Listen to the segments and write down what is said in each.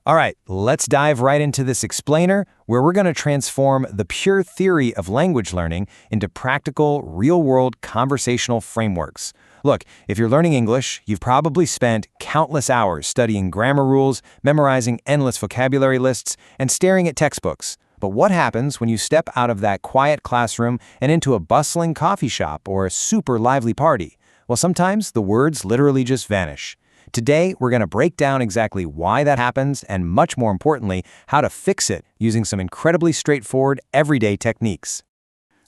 All right, let's dive right into this explainer where we're going to transform the pure theory of language learning into practical, real-world conversational frameworks. Look, if you're learning English, you've probably spent countless hours studying grammar rules, memorizing endless vocabulary lists, and staring at textbooks. But what happens when you step out of that quiet classroom and into a bustling coffee shop or a super lively party? Well, sometimes the words literally just vanish. Today, we're going to break down exactly why that happens and, much more importantly, how to fix it using some incredibly straightforward, everyday techniques.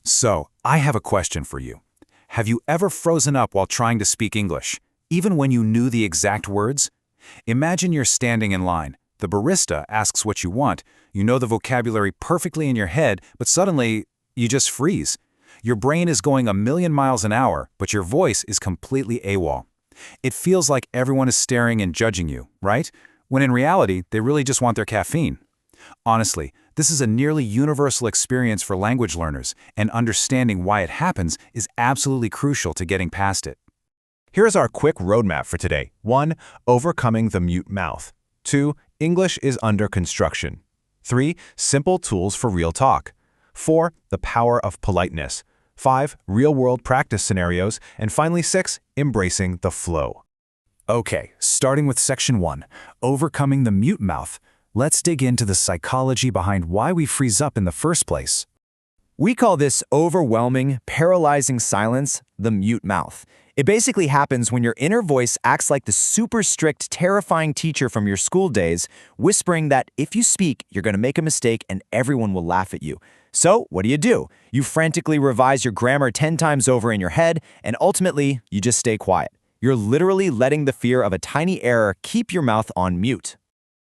So, I have a question for you. Have you ever frozen up while trying to speak English, even when you knew the exact words? Imagine you're standing in line. The barista asks what you want. You know the vocabulary perfectly in your head, but suddenly, you just freeze. Your brain is going a million miles an hour, but your voice is completely AWOL. It feels like everyone is staring and judging you, right? When in reality, they really just want their caffeine. Honestly, this is a nearly universal experience for language learners, and understanding why it happens is absolutely crucial to getting past it. Here's our quick roadmap for today. 1. Overcoming the mute mouth. 2. English is under construction. 3. Simple tools for real talk. 4. The power of politeness. 5. Real-world practice scenarios. And finally 6. Embracing the flow. Okay, starting with section 1, overcoming the mute mouth. Let's dig into the psychology behind why we freeze up in the first place. We call this overwhelming, paralyzing silence the mute mouth. It basically happens when your inner voice acts like the super strict, terrifying teacher from your school days, whispering that if you speak, you're going to make a mistake and everyone will laugh at you. So, what do? You frantically revise your grammar 10 times over in your head, and ultimately, you just stay quiet. You're literally letting the fear of a tiny error keep your mouth on mute.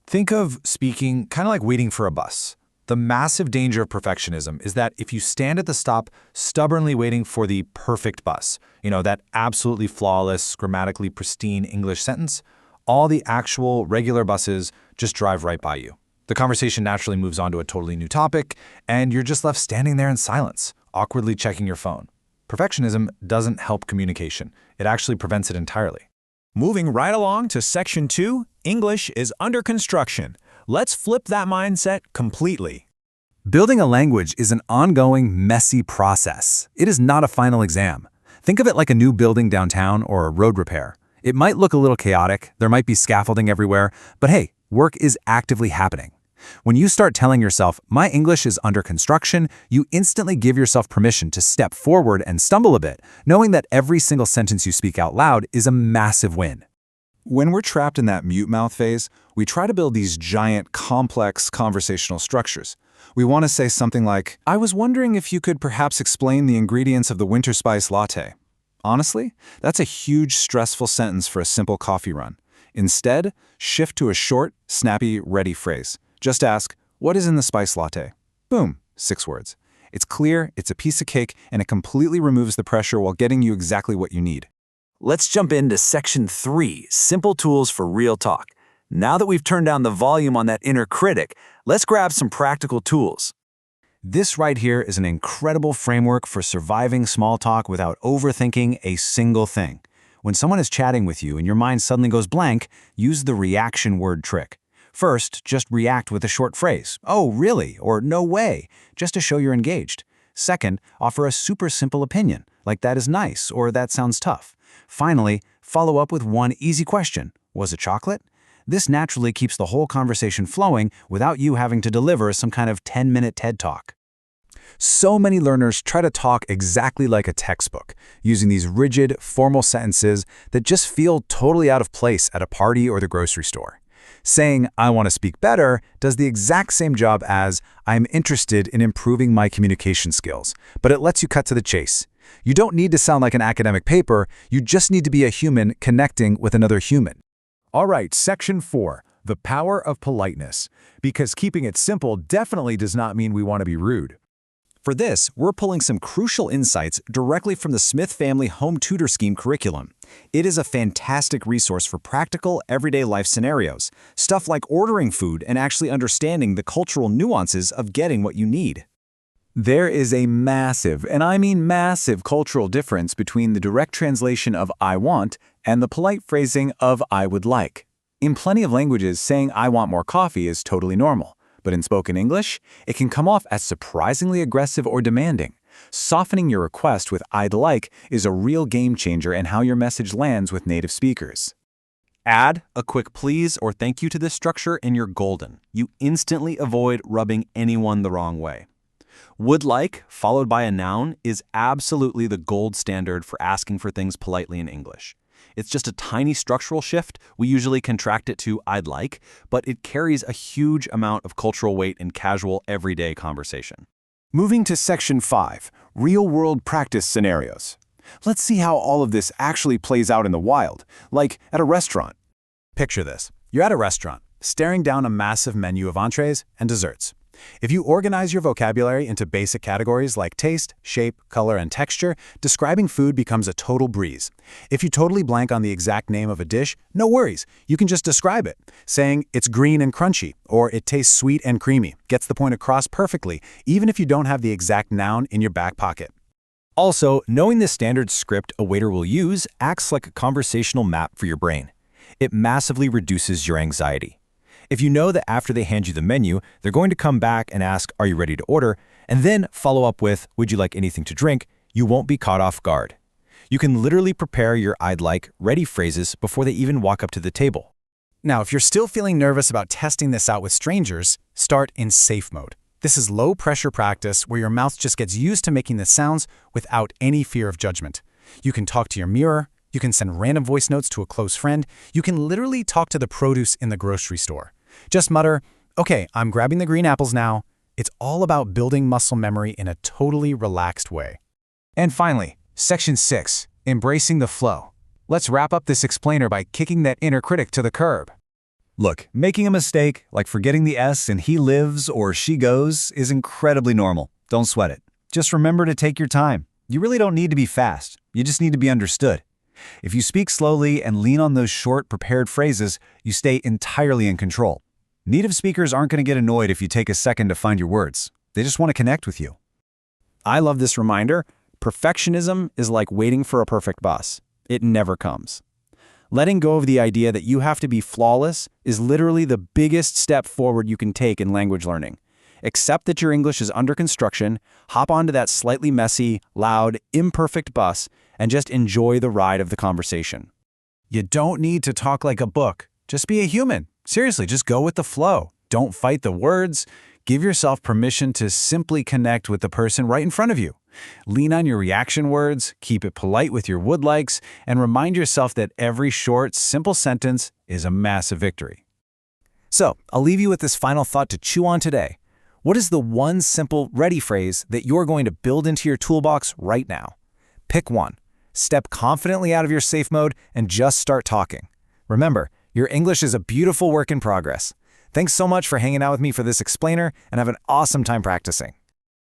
Think of speaking kind of like waiting for a bus. The massive danger of perfectionism is that if you stand at the stop stubbornly waiting for the perfect bus, that absolutely flawless, grammatically pristine English sentence, all the actual regular buses just drive right by you. The conversation naturally moves on to a totally new topic, and you're just left standing there in silence, awkwardly checking your phone. Perfectionism doesn't help communication. It actually prevents it entirely. Moving right along to section 2, English is under construction. Let's flip that mindset completely. Building a language is an ongoing, messy process. It is not a final exam. Think of it like a new building downtown or a road repair. It might look a little chaotic, there might be scaffolding everywhere, but hey, work is actively happening. When you start telling yourself, my English is under construction, you instantly give yourself permission to step forward and stumble a bit, knowing that every single sentence you speak out loud is a massive win. When we're trapped in that mute mouth phase, we try to build these giant, complex conversational structures. We want to say something like, I was wondering if you could perhaps explain the ingredients of the winter spice latte. Honestly, that's a huge, stressful sentence for a simple coffee run. Instead, shift to a short, snappy, ready phrase. Just ask, what is in the spice latte? Boom, 6 words. It's clear, it's a piece of cake, and it completely removes the pressure while getting you exactly what you need. Let's jump into section 3, simple tools for real talk. Now that we've turned down the volume on that inner critic, let's grab some practical tools. This right here is an incredible framework for surviving small talk without overthinking a single thing. When someone is chatting with you and your mind suddenly goes blank, use the reaction word trick. First, just react with a short phrase, oh, really, or no way, just to show you're engaged. Second, offer a super simple opinion, like that is nice or that sounds tough. Finally, follow up with one easy question, was it chocolate? This naturally keeps the whole conversation flowing without you having to deliver some kind of 10-minute TED Talk. So many learners try to talk exactly like a textbook, using these rigid, formal sentences that just feel totally out of place at a party or the grocery store. Saying, I want to speak better does the exact same job as, I'm interested in improving my communication skills, but it lets you cut to the chase. You don't need to sound like an academic paper, you just need to be a human connecting with another human. All right, section 4, the power of politeness. Because keeping it simple definitely does not mean we want to be rude. For this, we're pulling some crucial insights directly from the Smith Family Home Tutor Scheme curriculum. It is a fantastic resource for practical, everyday life scenarios, stuff like ordering food and actually understanding the cultural nuances of getting what you need. There is a massive, and I mean massive, cultural difference between the direct translation of I want and the polite phrasing of I would like. In plenty of languages, saying I want more coffee is totally normal. But in spoken English, it can come off as surprisingly aggressive or demanding. Softening your request with I'd like is a real game changer in how your message lands with native speakers. Add a quick please or thank you to this structure and you're golden. You instantly avoid rubbing anyone the wrong way. Would like, followed by a noun, is absolutely the gold standard for asking for things politely in English. It's just a tiny structural shift. We usually contract it to I'd like, but it carries a huge amount of cultural weight in casual, everyday conversation. Moving to Section 5, Real-World Practice Scenarios. Let's see how all of this actually plays out in the wild, like at a restaurant. Picture this. You're at a restaurant, staring down a massive menu of entrees and desserts. If you organize your vocabulary into basic categories like taste, shape, color, and texture, describing food becomes a total breeze. If you totally blank on the exact name of a dish, no worries. You can just describe it. Saying it's green and crunchy, or it tastes sweet and creamy, gets the point across perfectly, even if you don't have the exact noun in your back pocket. Also, knowing the standard script a waiter will use acts like a conversational map for your brain. It massively reduces your anxiety. If you know that after they hand you the menu, they're going to come back and ask, "Are you ready to order?" and then follow up with, "Would you like anything to drink?" you won't be caught off guard. You can literally prepare your I'd like ready phrases before they even walk up to the table. Now, if you're still feeling nervous about testing this out with strangers, start in safe mode. This is low-pressure practice where your mouth just gets used to making the sounds without any fear of judgment. You can talk to your mirror, you can send random voice notes to a close friend, you can literally talk to the produce in the grocery store. Just mutter, "Okay, I'm grabbing the green apples now." It's all about building muscle memory in a totally relaxed way. And finally, Section 6, Embracing the Flow. Let's wrap up this explainer by kicking that inner critic to the curb. Look, making a mistake, like forgetting the S in he lives or she goes, is incredibly normal. Don't sweat it. Just remember to take your time. You really don't need to be fast. You just need to be understood. If you speak slowly and lean on those short, prepared phrases, you stay entirely in control. Native speakers aren't going to get annoyed if you take a second to find your words. They just want to connect with you. I love this reminder. Perfectionism is like waiting for a perfect bus. It never comes. Letting go of the idea that you have to be flawless is literally the biggest step forward you can take in language learning. Accept that your English is under construction, hop onto that slightly messy, loud, imperfect bus, and just enjoy the ride of the conversation. You don't need to talk like a book. Just be a human. Seriously, just go with the flow. Don't fight the words. Give yourself permission to simply connect with the person right in front of you. Lean on your reaction words, keep it polite with your would likes, and remind yourself that every short, simple sentence is a massive victory. So, I'll leave you with this final thought to chew on today. What is the one simple ready phrase that you're going to build into your toolbox right now? Pick one. Step confidently out of your safe mode and just start talking. Remember, your English is a beautiful work in progress. Thanks so much for hanging out with me for this explainer, and have an awesome time practicing.